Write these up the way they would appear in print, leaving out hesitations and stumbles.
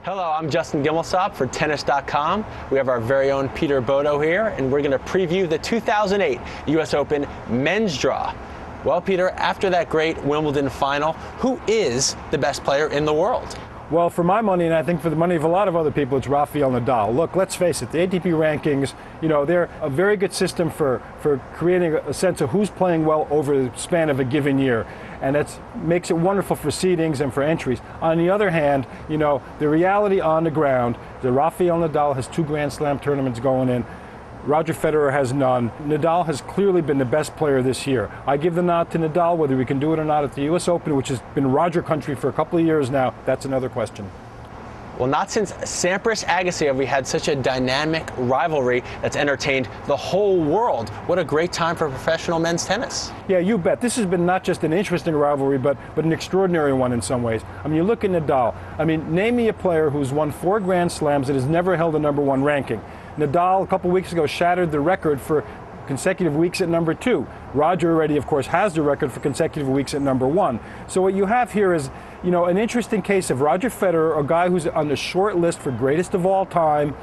Hello, I'm Justin Gimelstob for Tennis.com. We have our very own Peter Bodo here, and we're going to preview the 2008 U.S. Open men's draw. Well, Peter, after that great Wimbledon final, who is the best player in the world? Well, for my money, and I think for the money of a lot of other people, it's Rafael Nadal. Look, let's face it, the ATP rankings, they're a very good system for creating a sense of who's playing well over the span of a given year. And it makes it wonderful for seedings and for entries. On the other hand, the reality on the ground, that Rafael Nadal has 2 Grand Slam tournaments going in. Roger Federer has none. Nadal has clearly been the best player this year. I give the nod to Nadal. Whether we can do it or not at the U.S. Open, which has been Roger country for a couple of years now, that's another question. Well, not since Sampras Agassi have we had such a dynamic rivalry that's entertained the whole world. What a great time for professional men's tennis. Yeah, you bet. This has been not just an interesting rivalry, but an extraordinary one in some ways. I mean, you look at Nadal. I mean, name me a player who's won 4 Grand Slams that has never held a #1 ranking. Nadal, a couple weeks ago, shattered the record for consecutive weeks at #2. Roger already, of course, has the record for consecutive weeks at #1. So what you have here is, an interesting case of Roger Federer, a guy who's on the short list for greatest of all time.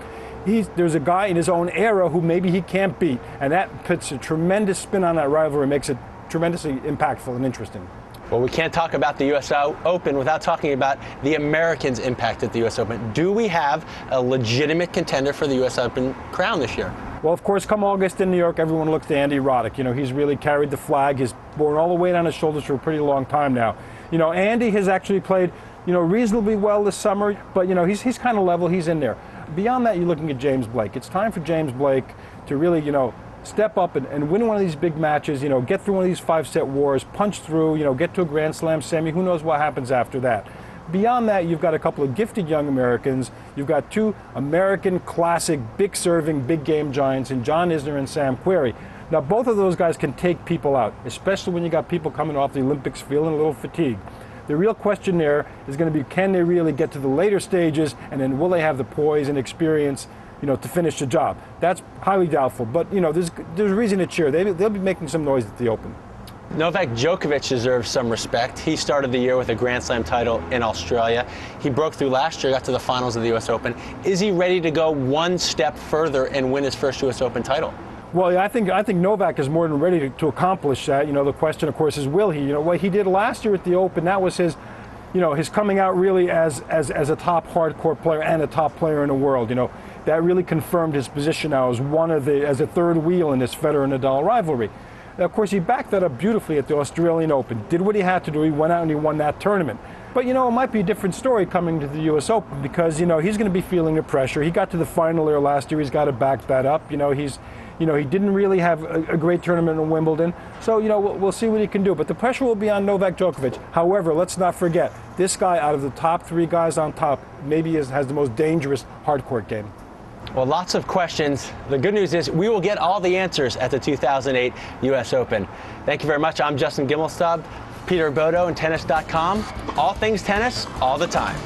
There's a guy in his own era who maybe he can't beat, and that puts a tremendous spin on that rivalry, makes it tremendously impactful and interesting. Well, we can't talk about the U.S. Open without talking about the Americans' impact at the U.S. Open. Do we have a legitimate contender for the U.S. Open crown this year? Well, of course, come August in New York, everyone looks to Andy Roddick. He's really carried the flag. He's borne all the weight on his shoulders for a pretty long time now. Andy has actually played, reasonably well this summer, but, he's kind of level. He's in there. Beyond that, you're looking at James Blake. It's time for James Blake to really, step up and win one of these big matches, get through one of these 5-set wars, punch through, get to a Grand Slam semi. Who knows what happens after that? Beyond that, you've got a couple of gifted young Americans. You've got 2 American classic, big serving, big game giants in John Isner and Sam Querrey. Now, both of those guys can take people out, especially when you got people coming off the Olympics feeling a little fatigued. The real question there is going to be, can they really get to the later stages, and then will they have the poise and experience, to finish the job? That's highly doubtful, but, there's reason to cheer. They'll be making some noise at the Open. Novak Djokovic deserves some respect. He started the year with a Grand Slam title in Australia. He broke through last year, got to the finals of the U.S. Open. Is he ready to go one step further and win his first U.S. Open title? Well, yeah, I think Novak is more than ready to accomplish that. The question, of course, is will he? What he did last year at the Open, that was his coming out really as a top hardcore player and a top player in the world. That really confirmed his position now as a third wheel in this Federer-Nadal rivalry. Now, of course, he backed that up beautifully at the Australian Open, did what he had to do. He went out and he won that tournament. But, it might be a different story coming to the U.S. Open because, he's going to be feeling the pressure. He got to the final there last year. He's got to back that up. He didn't really have a great tournament in Wimbledon. So, we'll see what he can do. But the pressure will be on Novak Djokovic. However, let's not forget, this guy, out of the top 3 guys on top, maybe has the most dangerous hard-court game. Well, lots of questions. The good news is we will get all the answers at the 2008 U.S. Open. Thank you very much. I'm Justin Gimelstob, Peter Bodo, and Tennis.com. All things tennis, all the time.